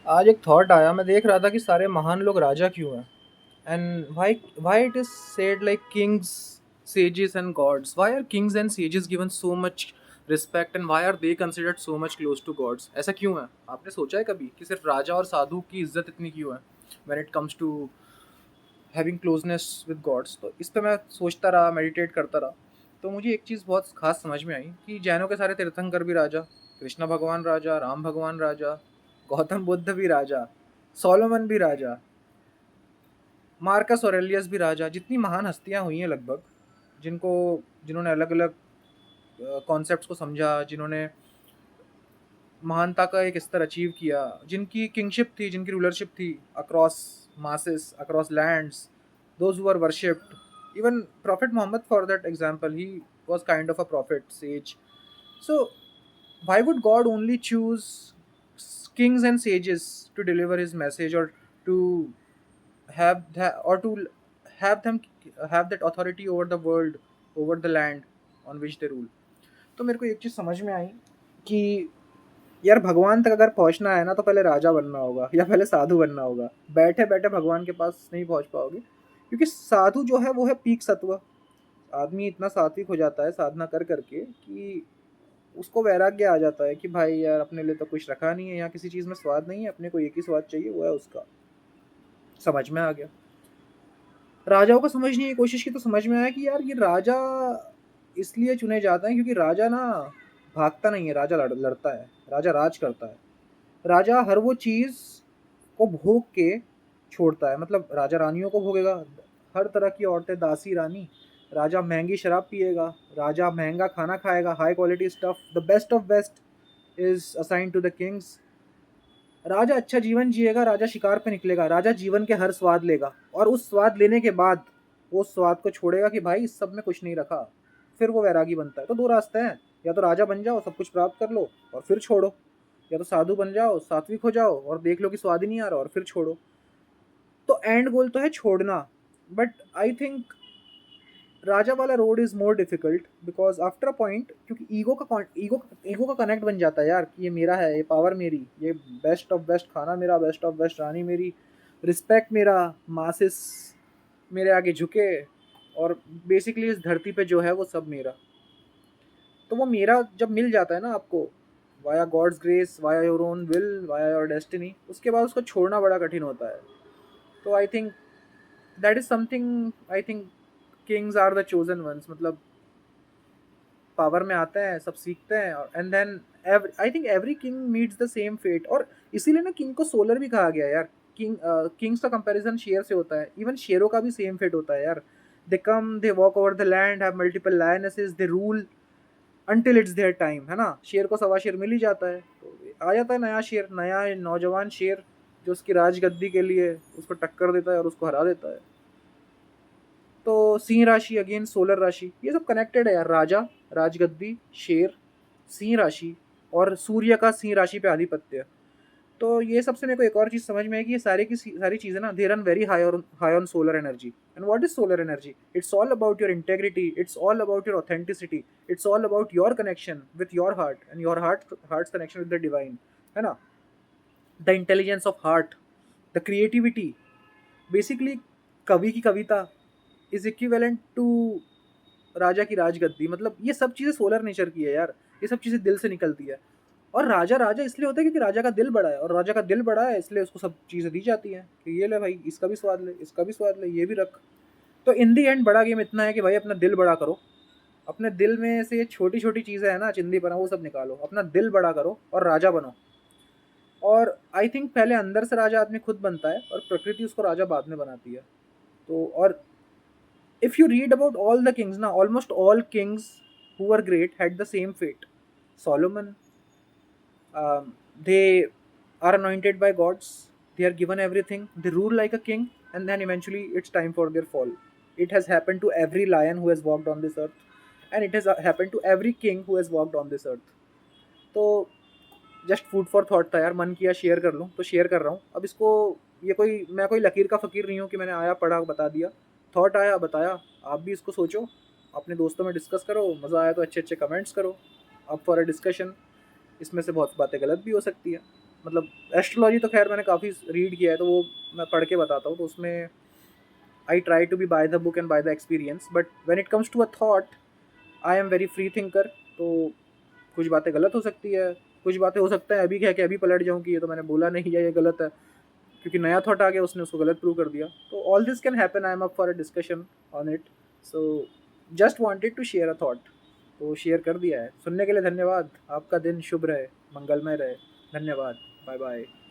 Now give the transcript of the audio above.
आज एक थॉट आया, मैं देख रहा था कि सारे महान लोग राजा क्यों हैं, and why it is said like Kings, sages and gods. Why are kings and sages given so much respect and why are they considered so much close to gods? ऐसा क्यों है? आपने सोचा है कभी कि सिर्फ राजा और साधु की इज्जत इतनी क्यों है when it comes to having closeness with gods? तो इस पे मैं सोचता रहा, मेडिटेट करता रहा, तो मुझे एक चीज़ बहुत खास समझ में आई कि जैनों के सारे तीर्थंकर भी राजा, कृष्ण भगवान राजा, राम भगवान राजा, गौतम बुद्ध भी राजा, सोलोमन भी राजा, मार्कस ऑरेलियस भी राजा। जितनी महान हस्तियां हुई हैं लगभग, जिनको जिन्होंने अलग अलग कॉन्सेप्ट्स को समझा, जिन्होंने महानता का एक स्तर अचीव किया, जिनकी किंगशिप थी, जिनकी रूलरशिप थी across masses, across lands, those who were worshipped. Even Prophet Muhammad, for that example, he was kind of a prophet, sage. So, why would God only choose kings and sages to deliver his message, or to to have them have that authority over the world, over the land on which they rule? तो मेरे को एक चीज़ समझ में आई कि यार भगवान तक अगर पहुंचना है ना, तो पहले राजा बनना होगा या पहले साधु बनना होगा। बैठे बैठे भगवान के पास नहीं पहुंच पाओगे, क्योंकि साधु जो है वो है पीक सत्व। आदमी इतना सात्विक हो जाता है साधना कर करके कि उसको वैराग्य आ जाता है कि भाई यार अपने लिए तो कुछ रखा नहीं है, यहाँ किसी चीज़ में स्वाद नहीं है, अपने को एक ही स्वाद चाहिए, वो है उसका। समझ में आ गया। राजाओं को समझने की कोशिश की तो समझ में आया कि यार ये राजा इसलिए चुने जाते हैं क्योंकि राजा ना भागता नहीं है, राजा लड़ता है, राजा राज करता है। राजा हर वो चीज़ को भोग के छोड़ता है, मतलब राजा रानियों को भोगेगा, हर तरह की औरतें, दासी रानी। राजा महंगी शराब पिएगा, राजा महंगा खाना खाएगा, high quality stuff, the best of best is assign to the kings. राजा अच्छा जीवन जिएगा, राजा शिकार पे निकलेगा, राजा जीवन के हर स्वाद लेगा, और उस स्वाद लेने के बाद वो स्वाद को छोड़ेगा कि भाई इस सब में कुछ नहीं रखा, फिर वो वैरागी बनता है। तो दो रास्ते हैं, या तो राजा बन जाओ, सब कुछ प्राप्त कर लो और फिर छोड़ो, या तो साधु बन जाओ, सात्विक हो जाओ और देख लो कि स्वाद ही नहीं आ रहा और फिर छोड़ो। तो एंड गोल तो है छोड़ना, बट आई थिंक राजा वाला road is more difficult, because after a point, क्योंकि ईगो का कनेक्ट बन जाता है यार कि ये मेरा है, ये पावर मेरी, ये बेस्ट ऑफ बेस्ट खाना मेरा, बेस्ट ऑफ बेस्ट रानी मेरी, रिस्पेक्ट मेरा, मासिस मेरे आगे झुके, और बेसिकली इस धरती पे जो है वो सब मेरा। तो वो मेरा जब मिल जाता है ना आपको, via God's grace, via your own will, via your destiny, उसके बाद उसको छोड़ना बड़ा कठिन होता है। तो I think that is something, I think kings are the chosen ones, मतलब पावर में आते हैं, सब सीखते हैं, और and then I think every king meets the same fate. और इसीलिए ना किंग को सोलर भी कहा गया है यार। किंग्स का कंपैरिजन शेर से होता है, इवन शेरों का भी सेम फेट होता है यार। They come, they walk over the land, have multiple lionesses, they rule until it's their time, है ना। शेर को सवा शेर मिल ही जाता है, तो आ जाता है नया शेर, नया नौजवान शेर, जो उसकी राजगद्दी के लिए उसको टक्कर देता है और उसको हरा देता है। तो सिंह राशि अगेन सोलर राशि, ये सब कनेक्टेड है यार। राजा, राजगद्दी, शेर, सिंह राशि, और सूर्य का सिंह राशि पे आधिपत्य। तो ये सबसे मेरे को एक और चीज़ समझ में है कि ये सारी की सारी चीज़ें ना, they run very high on solar energy. And what is solar energy? It's all about your integrity, it's all about your authenticity, it's all about your connection with your heart and your hearts connection with the divine, है ना। The intelligence of heart, the creativity, basically कवि की कविता is equivalent to राजा की राजगद्दी। मतलब ये सब चीज़ें सोलर नेचर की है यार, ये सब चीज़ें दिल से निकलती है। और राजा राजा इसलिए होता है क्योंकि राजा का दिल बड़ा है, और राजा का दिल बड़ा है इसलिए उसको सब चीज़ें दी जाती हैं कि ये ले भाई, इसका भी स्वाद ले, इसका भी स्वाद ले, ये भी रख। तो इन दी एंड बड़ा गेम इतना है कि भाई अपना दिल बड़ा करो, अपने दिल में से छोटी छोटी चीज़ें है ना, चिंदी बना, वो सब निकालो, अपना दिल बड़ा करो और राजा बनो। और आई थिंक पहले अंदर से राजा आदमी खुद बनता है, और प्रकृति उसको राजा बाद में बनाती है। तो और if you read about all the kings, now almost all kings who were great had the same fate. Solomon, they are anointed by gods, they are given everything, they rule like a king, and then eventually it's time for their fall. It has happened to every lion who has walked on this earth, and it has happened to every king who has walked on this earth. तो just food for thought था यार, मन किया share कर लूँ तो share कर रहा हूँ। अब इसको, ये कोई, मैं कोई लकीर का फ़कीर नहीं हूँ कि मैंने आया पढ़ा बता दिया। थॉट आया बताया, आप भी इसको सोचो, अपने दोस्तों में डिस्कस करो, मज़ा आया तो अच्छे अच्छे कमेंट्स करो, अब फॉर अ डिस्कशन। इसमें से बहुत बातें गलत भी हो सकती है। मतलब एस्ट्रोलॉजी तो खैर मैंने काफ़ी रीड किया है, तो वो मैं पढ़ के बताता हूँ, तो उसमें I try to be by the book and by the experience, but when it comes to a thought I am very free thinker. तो कुछ बातें गलत हो सकती है, कुछ बातें हो सकता है अभी कह के अभी पलट जाऊँ कि ये तो मैंने बोला नहीं है, ये गलत है, क्योंकि नया थॉट आ गया, उसने उसको गलत प्रूव कर दिया। तो all this can happen, I am up for a discussion on it. So just wanted to share a thought, तो शेयर कर दिया है। सुनने के लिए धन्यवाद। आपका दिन शुभ रहे, मंगलमय रहे। धन्यवाद। Bye bye.